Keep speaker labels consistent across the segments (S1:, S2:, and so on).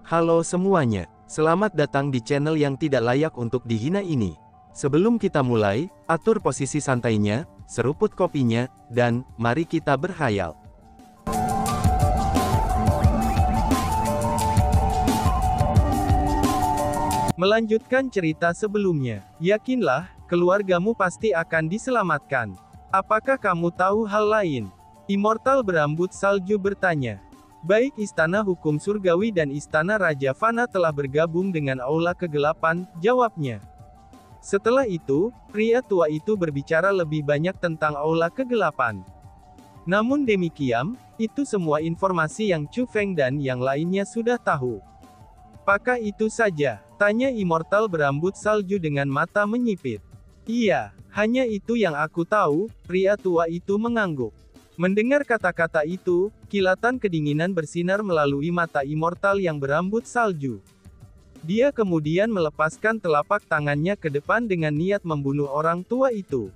S1: Halo semuanya, selamat datang di channel yang tidak layak untuk dihina ini. Sebelum kita mulai, atur posisi santainya, seruput kopinya, dan mari kita berkhayal.
S2: Melanjutkan cerita sebelumnya, yakinlah, keluargamu pasti akan diselamatkan. Apakah kamu tahu hal lain? Immortal berambut salju bertanya. Baik Istana Hukum Surgawi dan Istana Raja Fana telah bergabung dengan Aula Kegelapan, jawabnya. Setelah itu, pria tua itu berbicara lebih banyak tentang Aula Kegelapan. Namun demikian, itu semua informasi yang Chu Feng dan yang lainnya sudah tahu. Apakah itu saja? Tanya Immortal berambut salju dengan mata menyipit. Iya, hanya itu yang aku tahu, pria tua itu mengangguk. Mendengar kata-kata itu, kilatan kedinginan bersinar melalui mata Immortal yang berambut salju. Dia kemudian melepaskan telapak tangannya ke depan dengan niat membunuh orang tua itu.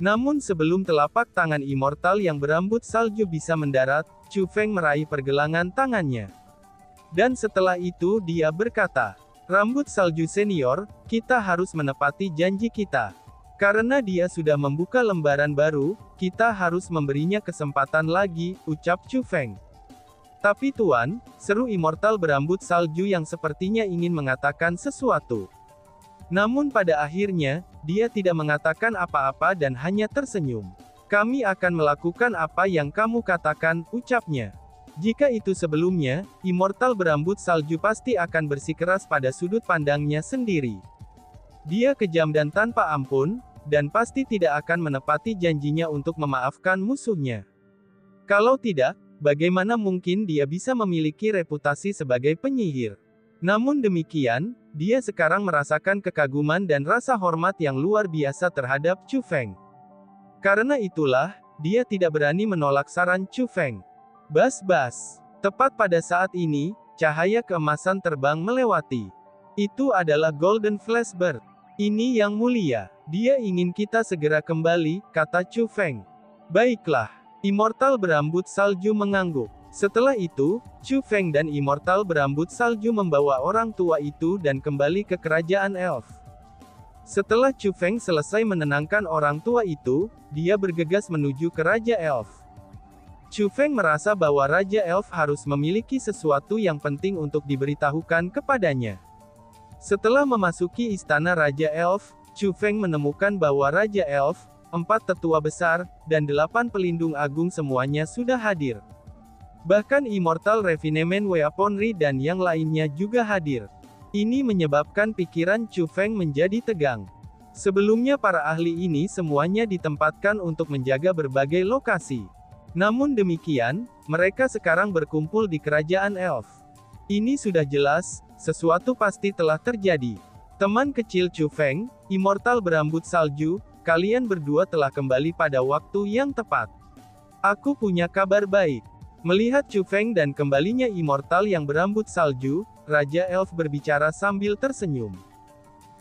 S2: Namun sebelum telapak tangan Immortal yang berambut salju bisa mendarat, Chu Feng meraih pergelangan tangannya. Dan setelah itu dia berkata, "Rambut salju senior, kita harus menepati janji kita. Karena dia sudah membuka lembaran baru, kita harus memberinya kesempatan lagi," ucap Chu Feng. "Tapi Tuan," seru Immortal berambut salju yang sepertinya ingin mengatakan sesuatu. Namun pada akhirnya, dia tidak mengatakan apa-apa dan hanya tersenyum. "Kami akan melakukan apa yang kamu katakan," ucapnya. Jika itu sebelumnya, Immortal berambut salju pasti akan bersikeras pada sudut pandangnya sendiri. Dia kejam dan tanpa ampun, dan pasti tidak akan menepati janjinya untuk memaafkan musuhnya. Kalau tidak, bagaimana mungkin dia bisa memiliki reputasi sebagai penyihir? Namun demikian, dia sekarang merasakan kekaguman dan rasa hormat yang luar biasa terhadap Chu Feng. Karena itulah, dia tidak berani menolak saran Chu Feng. Bas-bas. Tepat pada saat ini, cahaya keemasan terbang melewati. Itu adalah Golden Flash Bird. "Ini yang mulia. Dia ingin kita segera kembali," kata Chu Feng. "Baiklah." Immortal berambut salju mengangguk. Setelah itu, Chu Feng dan Immortal berambut salju membawa orang tua itu dan kembali ke kerajaan elf. Setelah Chu Feng selesai menenangkan orang tua itu, dia bergegas menuju ke Raja Elf. Chu Feng merasa bahwa Raja Elf harus memiliki sesuatu yang penting untuk diberitahukan kepadanya. Setelah memasuki Istana Raja Elf, Chu Feng menemukan bahwa Raja Elf, 4 tetua besar, dan 8 pelindung agung semuanya sudah hadir. Bahkan Immortal Refinement Weaponry dan yang lainnya juga hadir. Ini menyebabkan pikiran Chu Feng menjadi tegang. Sebelumnya para ahli ini semuanya ditempatkan untuk menjaga berbagai lokasi. Namun demikian, mereka sekarang berkumpul di kerajaan elf. Ini sudah jelas, sesuatu pasti telah terjadi. Teman kecil Chu Feng, Immortal berambut salju, kalian berdua telah kembali pada waktu yang tepat. Aku punya kabar baik. Melihat Chu Feng dan kembalinya Immortal yang berambut salju, Raja Elf berbicara sambil tersenyum.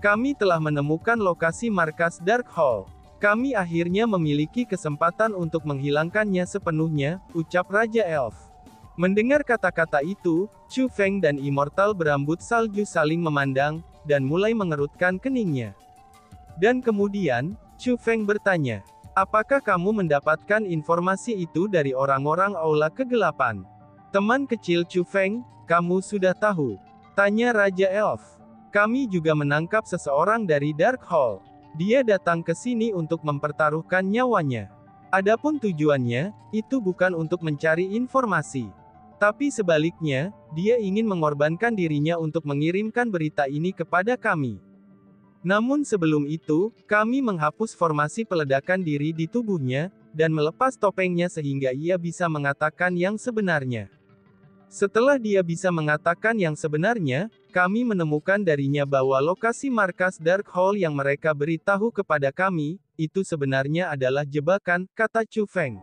S2: "Kami telah menemukan lokasi markas Dark Hall. Kami akhirnya memiliki kesempatan untuk menghilangkannya sepenuhnya," ucap Raja Elf. Mendengar kata-kata itu, Chu Feng dan Immortal berambut salju saling memandang, dan mulai mengerutkan keningnya. Dan kemudian, Chu Feng bertanya, "Apakah kamu mendapatkan informasi itu dari orang-orang Aula Kegelapan?" "Teman kecil Chu Feng, kamu sudah tahu?" tanya Raja Elf. "Kami juga menangkap seseorang dari Dark Hall. Dia datang ke sini untuk mempertaruhkan nyawanya. Adapun tujuannya, itu bukan untuk mencari informasi. Tapi sebaliknya, dia ingin mengorbankan dirinya untuk mengirimkan berita ini kepada kami. Namun sebelum itu, kami menghapus formasi peledakan diri di tubuhnya, dan melepas topengnya sehingga ia bisa mengatakan yang sebenarnya. Setelah dia bisa mengatakan yang sebenarnya, kami menemukan darinya bahwa lokasi markas Dark Hall yang mereka beritahu kepada kami, itu sebenarnya adalah jebakan," kata Chu Feng.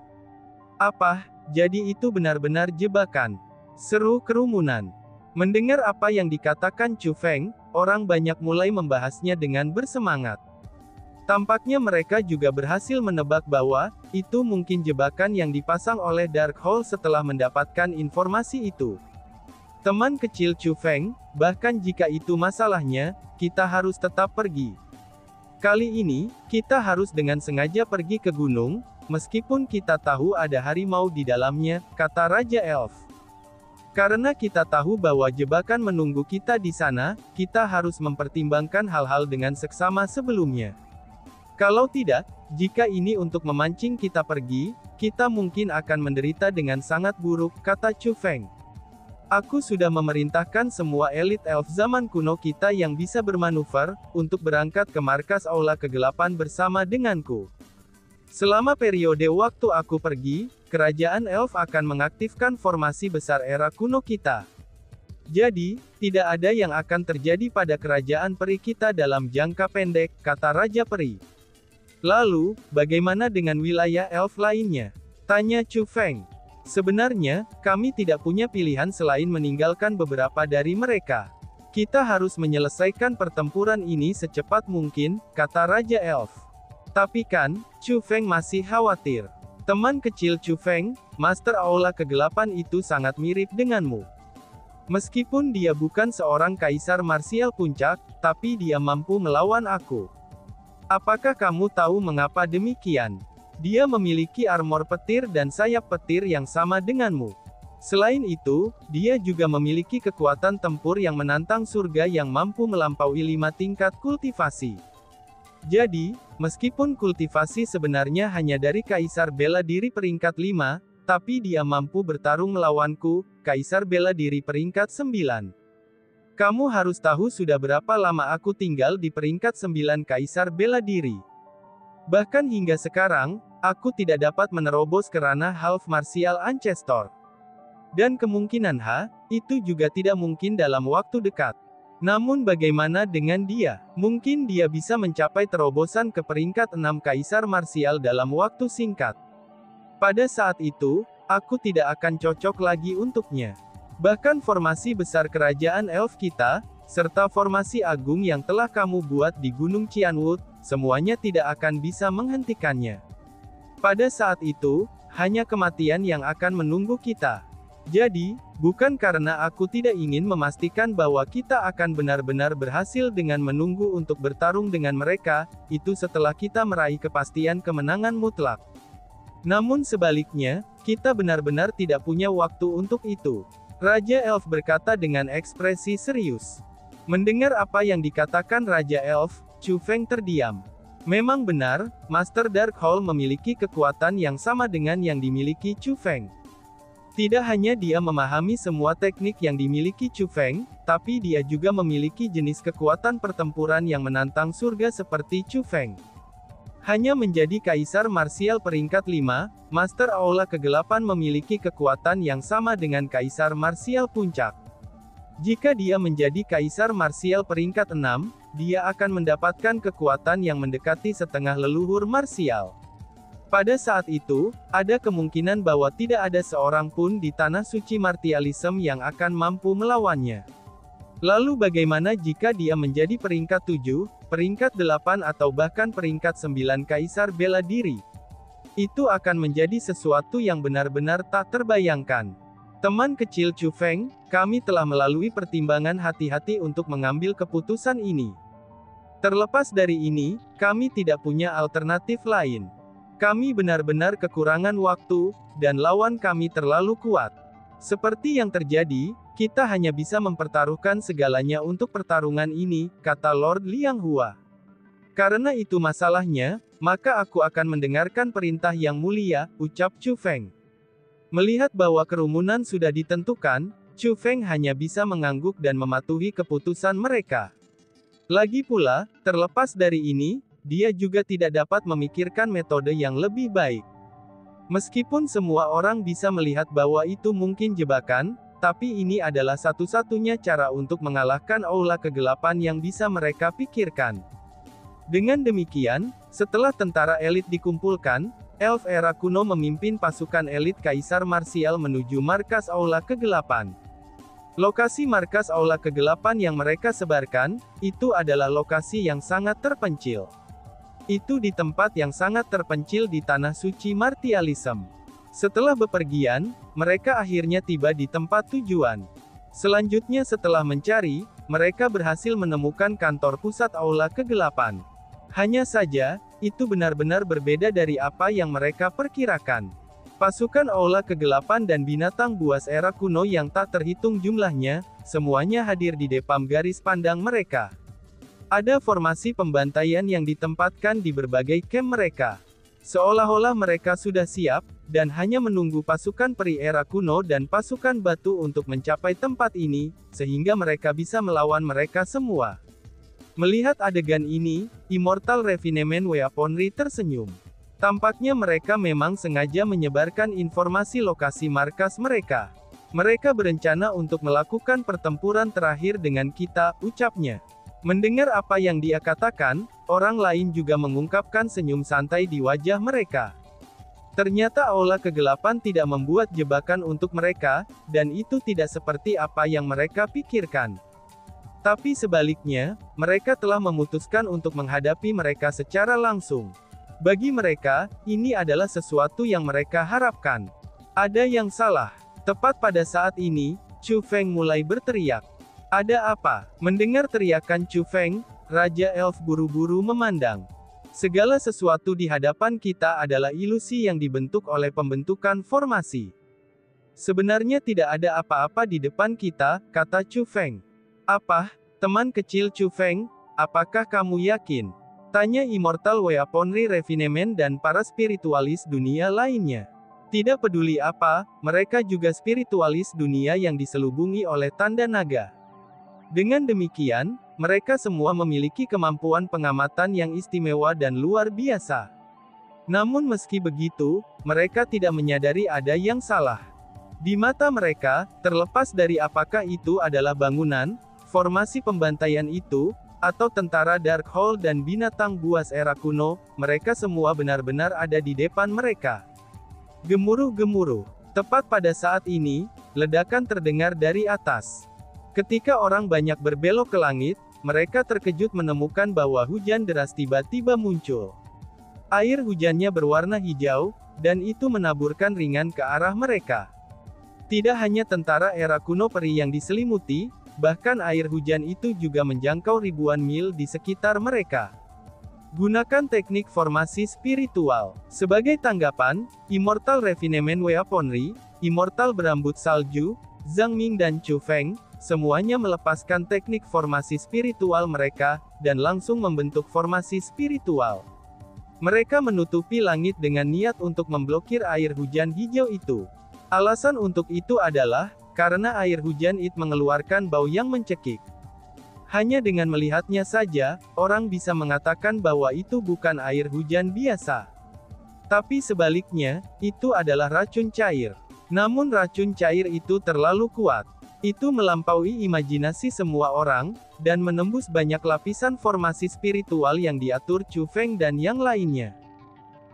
S2: "Apa, jadi itu benar-benar jebakan?" seru kerumunan. Mendengar apa yang dikatakan Chu Feng, orang banyak mulai membahasnya dengan bersemangat. Tampaknya mereka juga berhasil menebak bahwa, itu mungkin jebakan yang dipasang oleh Dark Hall setelah mendapatkan informasi itu. Teman kecil Chu Feng, bahkan jika itu masalahnya, kita harus tetap pergi. Kali ini, kita harus dengan sengaja pergi ke gunung, meskipun kita tahu ada harimau di dalamnya, kata Raja Elf. Karena kita tahu bahwa jebakan menunggu kita di sana, kita harus mempertimbangkan hal-hal dengan seksama sebelumnya. Kalau tidak, jika ini untuk memancing kita pergi, kita mungkin akan menderita dengan sangat buruk, kata Chu Feng. Aku sudah memerintahkan semua elit elf zaman kuno kita yang bisa bermanuver, untuk berangkat ke markas Aula Kegelapan bersama denganku. Selama periode waktu aku pergi, kerajaan elf akan mengaktifkan formasi besar era kuno kita. Jadi, tidak ada yang akan terjadi pada kerajaan peri kita dalam jangka pendek, kata Raja Peri. Lalu, bagaimana dengan wilayah elf lainnya? Tanya Chu Feng. Sebenarnya, kami tidak punya pilihan selain meninggalkan beberapa dari mereka. Kita harus menyelesaikan pertempuran ini secepat mungkin, kata Raja Elf. Tapi kan, Chu Feng masih khawatir. Teman kecil Chu Feng, Master Aula Kegelapan itu sangat mirip denganmu. Meskipun dia bukan seorang kaisar marsial puncak, tapi dia mampu melawan aku. Apakah kamu tahu mengapa demikian? Dia memiliki armor petir dan sayap petir yang sama denganmu. Selain itu, dia juga memiliki kekuatan tempur yang menantang surga yang mampu melampaui 5 tingkat kultivasi. Jadi, meskipun kultivasi sebenarnya hanya dari Kaisar Bela Diri peringkat 5, tapi dia mampu bertarung melawanku, Kaisar Bela Diri peringkat 9. Kamu harus tahu sudah berapa lama aku tinggal di peringkat 9 Kaisar Bela Diri. Bahkan hingga sekarang, aku tidak dapat menerobos ke ranah Half Martial Ancestor. Dan kemungkinan itu juga tidak mungkin dalam waktu dekat. Namun bagaimana dengan dia? Mungkin dia bisa mencapai terobosan ke peringkat 6 Kaisar Marsial dalam waktu singkat. Pada saat itu, aku tidak akan cocok lagi untuknya. Bahkan formasi besar kerajaan elf kita, serta formasi agung yang telah kamu buat di Gunung Qianwood, semuanya tidak akan bisa menghentikannya. Pada saat itu, hanya kematian yang akan menunggu kita. Jadi, bukan karena aku tidak ingin memastikan bahwa kita akan benar-benar berhasil dengan menunggu untuk bertarung dengan mereka, itu setelah kita meraih kepastian kemenangan mutlak. Namun sebaliknya, kita benar-benar tidak punya waktu untuk itu. Raja Elf berkata dengan ekspresi serius. Mendengar apa yang dikatakan Raja Elf, Chu Feng terdiam. Memang benar, Master Darkhold memiliki kekuatan yang sama dengan yang dimiliki Chu Feng. Tidak hanya dia memahami semua teknik yang dimiliki Chu Feng, tapi dia juga memiliki jenis kekuatan pertempuran yang menantang surga seperti Chu Feng. Hanya menjadi Kaisar Marsial peringkat 5, Master Aula Kegelapan memiliki kekuatan yang sama dengan Kaisar Marsial Puncak. Jika dia menjadi Kaisar Marsial peringkat 6, dia akan mendapatkan kekuatan yang mendekati setengah leluhur marsial. Pada saat itu, ada kemungkinan bahwa tidak ada seorang pun di Tanah Suci Martialism yang akan mampu melawannya. Lalu bagaimana jika dia menjadi peringkat 7, peringkat 8 atau bahkan peringkat 9 Kaisar Bela Diri? Itu akan menjadi sesuatu yang benar-benar tak terbayangkan. Teman kecil Chu Feng, kami telah melalui pertimbangan hati-hati untuk mengambil keputusan ini. Terlepas dari ini, kami tidak punya alternatif lain. Kami benar-benar kekurangan waktu, dan lawan kami terlalu kuat. Seperti yang terjadi, kita hanya bisa mempertaruhkan segalanya untuk pertarungan ini, kata Lord Liang Hua. Karena itu masalahnya, maka aku akan mendengarkan perintah yang mulia, ucap Chu Feng. Melihat bahwa kerumunan sudah ditentukan, Chu Feng hanya bisa mengangguk dan mematuhi keputusan mereka. Lagi pula, terlepas dari ini, dia juga tidak dapat memikirkan metode yang lebih baik. Meskipun semua orang bisa melihat bahwa itu mungkin jebakan, tapi ini adalah satu-satunya cara untuk mengalahkan Aula Kegelapan yang bisa mereka pikirkan. Dengan demikian, setelah tentara elit dikumpulkan, Elf era kuno memimpin pasukan elit Kaisar Marsial menuju markas Aula Kegelapan. Lokasi markas Aula Kegelapan yang mereka sebarkan, itu adalah lokasi yang sangat terpencil. Itu di tempat yang sangat terpencil di Tanah Suci Martialism. Setelah bepergian, mereka akhirnya tiba di tempat tujuan. Selanjutnya setelah mencari, mereka berhasil menemukan kantor pusat Aula Kegelapan. Hanya saja, itu benar-benar berbeda dari apa yang mereka perkirakan. Pasukan Aula Kegelapan dan binatang buas era kuno yang tak terhitung jumlahnya, semuanya hadir di depan garis pandang mereka. Ada formasi pembantaian yang ditempatkan di berbagai camp mereka. Seolah-olah mereka sudah siap, dan hanya menunggu pasukan peri era kuno dan pasukan batu untuk mencapai tempat ini, sehingga mereka bisa melawan mereka semua. Melihat adegan ini, Immortal Refinement Weaponry tersenyum. Tampaknya mereka memang sengaja menyebarkan informasi lokasi markas mereka. Mereka berencana untuk melakukan pertempuran terakhir dengan kita, ucapnya. Mendengar apa yang dia katakan, orang lain juga mengungkapkan senyum santai di wajah mereka. Ternyata Aula Kegelapan tidak membuat jebakan untuk mereka, dan itu tidak seperti apa yang mereka pikirkan. Tapi sebaliknya, mereka telah memutuskan untuk menghadapi mereka secara langsung. Bagi mereka, ini adalah sesuatu yang mereka harapkan. Ada yang salah. Tepat pada saat ini, Chu Feng mulai berteriak. Ada apa? Mendengar teriakan Chu Feng, Raja Elf buru-buru memandang. Segala sesuatu di hadapan kita adalah ilusi yang dibentuk oleh pembentukan formasi. Sebenarnya tidak ada apa-apa di depan kita, kata Chu Feng. Apa? Teman kecil Chu Feng, apakah kamu yakin? Tanya Immortal Weaponry Refinement dan para spiritualis dunia lainnya. Tidak peduli apa, mereka juga spiritualis dunia yang diselubungi oleh tanda naga. Dengan demikian, mereka semua memiliki kemampuan pengamatan yang istimewa dan luar biasa. Namun meski begitu, mereka tidak menyadari ada yang salah. Di mata mereka, terlepas dari apakah itu adalah bangunan, formasi pembantaian itu, atau tentara Dark Hall dan binatang buas era kuno, mereka semua benar-benar ada di depan mereka. Gemuruh-gemuruh. Tepat pada saat ini, ledakan terdengar dari atas. Ketika orang banyak berbelok ke langit, mereka terkejut menemukan bahwa hujan deras tiba-tiba muncul. Air hujannya berwarna hijau, dan itu menaburkan ringan ke arah mereka. Tidak hanya tentara era kuno peri yang diselimuti, bahkan air hujan itu juga menjangkau ribuan mil di sekitar mereka. Gunakan teknik formasi spiritual. Sebagai tanggapan, Immortal Refinement Weaponry, Immortal Berambut Salju, Zhang Ming dan Chu Feng, semuanya melepaskan teknik formasi spiritual mereka, dan langsung membentuk formasi spiritual. Mereka menutupi langit dengan niat untuk memblokir air hujan hijau itu. Alasan untuk itu adalah, karena air hujan itu mengeluarkan bau yang mencekik. Hanya dengan melihatnya saja, orang bisa mengatakan bahwa itu bukan air hujan biasa. Tapi sebaliknya, itu adalah racun cair. Namun racun cair itu terlalu kuat. Itu melampaui imajinasi semua orang, dan menembus banyak lapisan formasi spiritual yang diatur Chu Feng dan yang lainnya.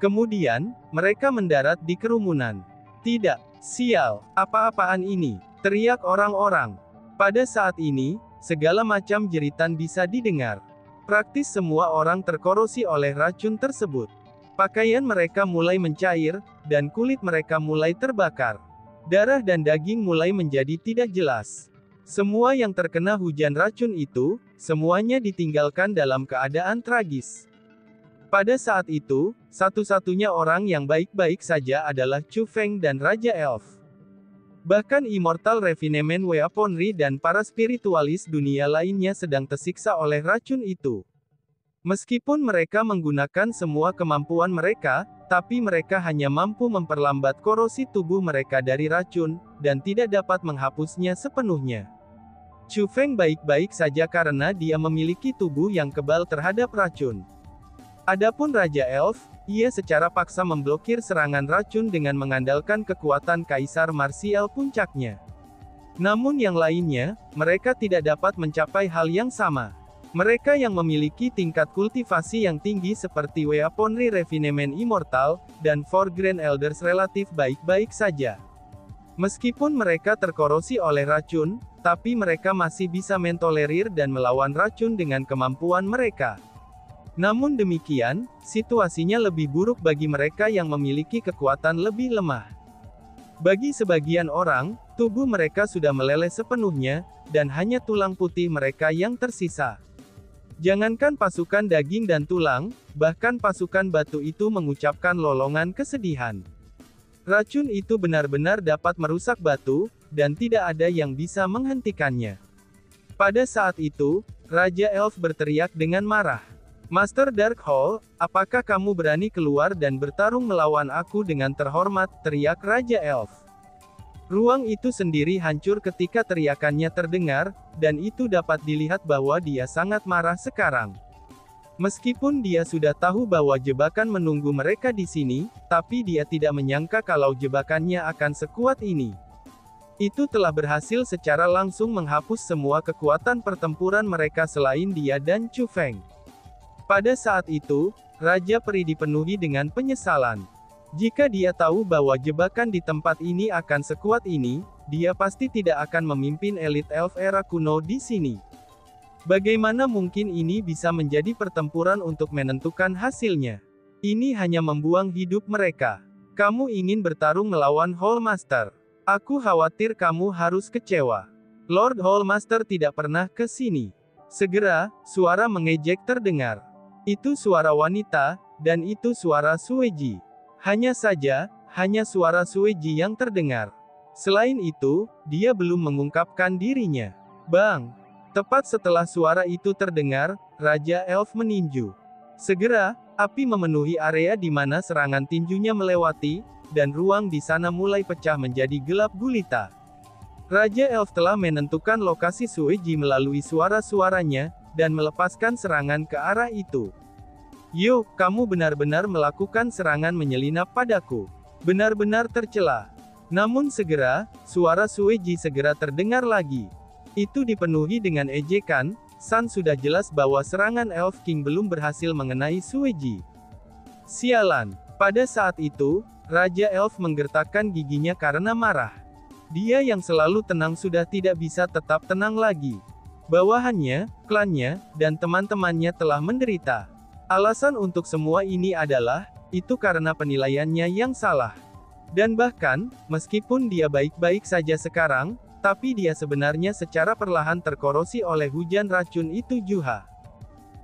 S2: Kemudian, mereka mendarat di kerumunan. Tidak, sial, apa-apaan ini? Teriak orang-orang. Pada saat ini, segala macam jeritan bisa didengar. Praktis semua orang terkorosi oleh racun tersebut. Pakaian mereka mulai mencair, dan kulit mereka mulai terbakar. Darah dan daging mulai menjadi tidak jelas. Semua yang terkena hujan racun itu, semuanya ditinggalkan dalam keadaan tragis. Pada saat itu, satu-satunya orang yang baik-baik saja adalah Chu Feng dan Raja Elf. Bahkan Immortal Refinement Weaponry dan para spiritualis dunia lainnya sedang tersiksa oleh racun itu. Meskipun mereka menggunakan semua kemampuan mereka, tapi mereka hanya mampu memperlambat korosi tubuh mereka dari racun, dan tidak dapat menghapusnya sepenuhnya. Chu Feng baik-baik saja karena dia memiliki tubuh yang kebal terhadap racun. Adapun Raja Elf, ia secara paksa memblokir serangan racun dengan mengandalkan kekuatan Kaisar Marsial puncaknya. Namun yang lainnya, mereka tidak dapat mencapai hal yang sama. Mereka yang memiliki tingkat kultivasi yang tinggi seperti Weaponry Refinement Immortal, dan Four Grand Elders relatif baik-baik saja. Meskipun mereka terkorosi oleh racun, tapi mereka masih bisa mentolerir dan melawan racun dengan kemampuan mereka. Namun demikian, situasinya lebih buruk bagi mereka yang memiliki kekuatan lebih lemah. Bagi sebagian orang, tubuh mereka sudah meleleh sepenuhnya, dan hanya tulang putih mereka yang tersisa. Jangankan pasukan daging dan tulang, bahkan pasukan batu itu mengucapkan lolongan kesedihan. Racun itu benar-benar dapat merusak batu, dan tidak ada yang bisa menghentikannya. Pada saat itu, Raja Elf berteriak dengan marah. Master Darkhold, apakah kamu berani keluar dan bertarung melawan aku dengan terhormat, teriak Raja Elf. Ruang itu sendiri hancur ketika teriakannya terdengar, dan itu dapat dilihat bahwa dia sangat marah sekarang. Meskipun dia sudah tahu bahwa jebakan menunggu mereka di sini, tapi dia tidak menyangka kalau jebakannya akan sekuat ini. Itu telah berhasil secara langsung menghapus semua kekuatan pertempuran mereka selain dia dan Chu Feng. Pada saat itu, Raja Peri dipenuhi dengan penyesalan. Jika dia tahu bahwa jebakan di tempat ini akan sekuat ini, dia pasti tidak akan memimpin elit elf era kuno di sini. Bagaimana mungkin ini bisa menjadi pertempuran untuk menentukan hasilnya? Ini hanya membuang hidup mereka. Kamu ingin bertarung melawan Hallmaster. Aku khawatir kamu harus kecewa. Lord Hallmaster tidak pernah ke sini. Segera, suara mengejek terdengar. Itu suara wanita, dan itu suara Sueji. Hanya saja, hanya suara Sueji yang terdengar. Selain itu, dia belum mengungkapkan dirinya. Bang! Tepat setelah suara itu terdengar, Raja Elf meninju. Segera, api memenuhi area di mana serangan tinjunya melewati, dan ruang di sana mulai pecah menjadi gelap gulita. Raja Elf telah menentukan lokasi Sueji melalui suara-suaranya, dan melepaskan serangan ke arah itu. Yo, kamu benar-benar melakukan serangan menyelinap padaku. Benar-benar tercela. Namun segera, suara Sueji segera terdengar lagi. Itu dipenuhi dengan ejekan, San sudah jelas bahwa serangan Elf King belum berhasil mengenai Sueji. Sialan. Pada saat itu, Raja Elf menggertakkan giginya karena marah. Dia yang selalu tenang sudah tidak bisa tetap tenang lagi. Bawahannya, klannya, dan teman-temannya telah menderita. Alasan untuk semua ini adalah, itu karena penilaiannya yang salah. Dan bahkan, meskipun dia baik-baik saja sekarang, tapi dia sebenarnya secara perlahan terkorosi oleh hujan racun itu juga.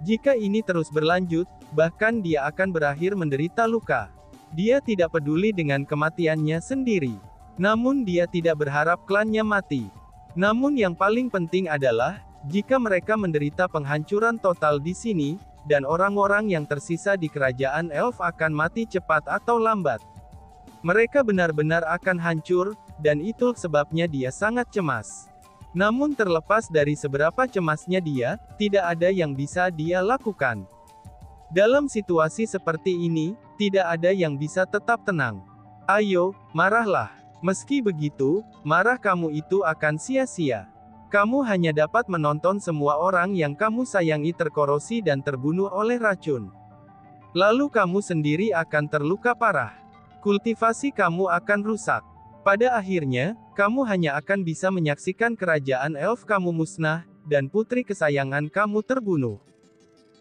S2: Jika ini terus berlanjut, bahkan dia akan berakhir menderita luka. Dia tidak peduli dengan kematiannya sendiri. Namun dia tidak berharap klannya mati. Namun yang paling penting adalah, jika mereka menderita penghancuran total di sini, dan orang-orang yang tersisa di kerajaan Elf akan mati cepat atau lambat. Mereka benar-benar akan hancur, dan itu sebabnya dia sangat cemas. Namun terlepas dari seberapa cemasnya dia, tidak ada yang bisa dia lakukan. Dalam situasi seperti ini, tidak ada yang bisa tetap tenang. Ayo, marahlah. Meski begitu, marah kamu itu akan sia-sia. Kamu hanya dapat menonton semua orang yang kamu sayangi terkorosi dan terbunuh oleh racun. Lalu kamu sendiri akan terluka parah. Kultivasi kamu akan rusak. Pada akhirnya, kamu hanya akan bisa menyaksikan kerajaan elf kamu musnah, dan putri kesayangan kamu terbunuh.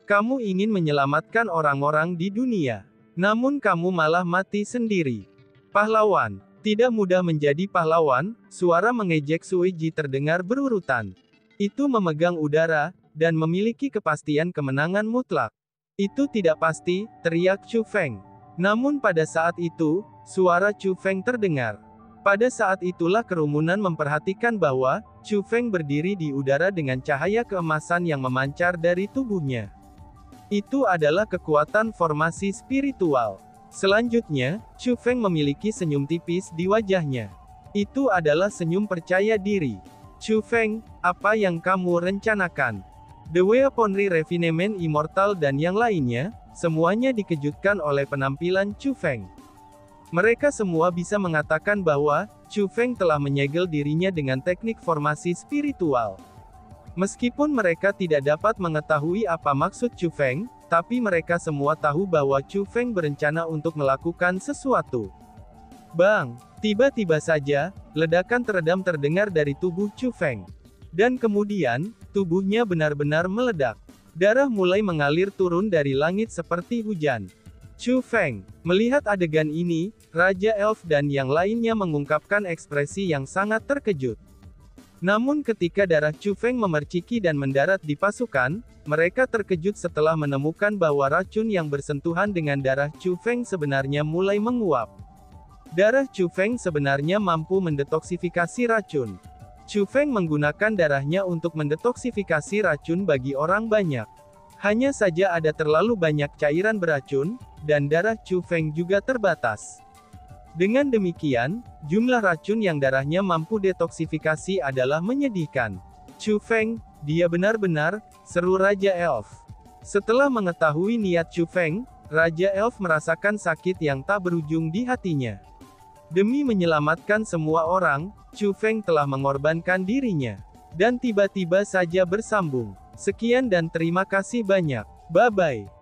S2: Kamu ingin menyelamatkan orang-orang di dunia. Namun kamu malah mati sendiri. Pahlawan. Tidak mudah menjadi pahlawan, suara mengejek Sueji terdengar berurutan. Itu memegang udara, dan memiliki kepastian kemenangan mutlak. Itu tidak pasti, teriak Chu Feng. Namun pada saat itu, suara Chu Feng terdengar. Pada saat itulah kerumunan memperhatikan bahwa, Chu Feng berdiri di udara dengan cahaya keemasan yang memancar dari tubuhnya. Itu adalah kekuatan formasi spiritual. Selanjutnya, Chu Feng memiliki senyum tipis di wajahnya. Itu adalah senyum percaya diri. Chu Feng, apa yang kamu rencanakan? The Weaponry Refinement Immortal dan yang lainnya, semuanya dikejutkan oleh penampilan Chu Feng. Mereka semua bisa mengatakan bahwa, Chu Feng telah menyegel dirinya dengan teknik formasi spiritual. Meskipun mereka tidak dapat mengetahui apa maksud Chu Feng, tapi mereka semua tahu bahwa Chu Feng berencana untuk melakukan sesuatu. Bang! Tiba-tiba saja, ledakan teredam terdengar dari tubuh Chu Feng. Dan kemudian, tubuhnya benar-benar meledak. Darah mulai mengalir turun dari langit seperti hujan. Chu Feng. Melihat adegan ini, Raja Elf dan yang lainnya mengungkapkan ekspresi yang sangat terkejut. Namun ketika darah Chu Feng memerciki dan mendarat di pasukan, mereka terkejut setelah menemukan bahwa racun yang bersentuhan dengan darah Chu Feng sebenarnya mulai menguap. Darah Chu Feng sebenarnya mampu mendetoksifikasi racun. Chu Feng menggunakan darahnya untuk mendetoksifikasi racun bagi orang banyak. Hanya saja ada terlalu banyak cairan beracun, dan darah Chu Feng juga terbatas. Dengan demikian, jumlah racun yang darahnya mampu detoksifikasi adalah menyedihkan. Chu Feng, dia benar-benar, seru Raja Elf. Setelah mengetahui niat Chu Feng, Raja Elf merasakan sakit yang tak berujung di hatinya. Demi menyelamatkan semua orang, Chu Feng telah mengorbankan dirinya. Dan tiba-tiba saja bersambung. Sekian dan terima kasih banyak. Bye-bye.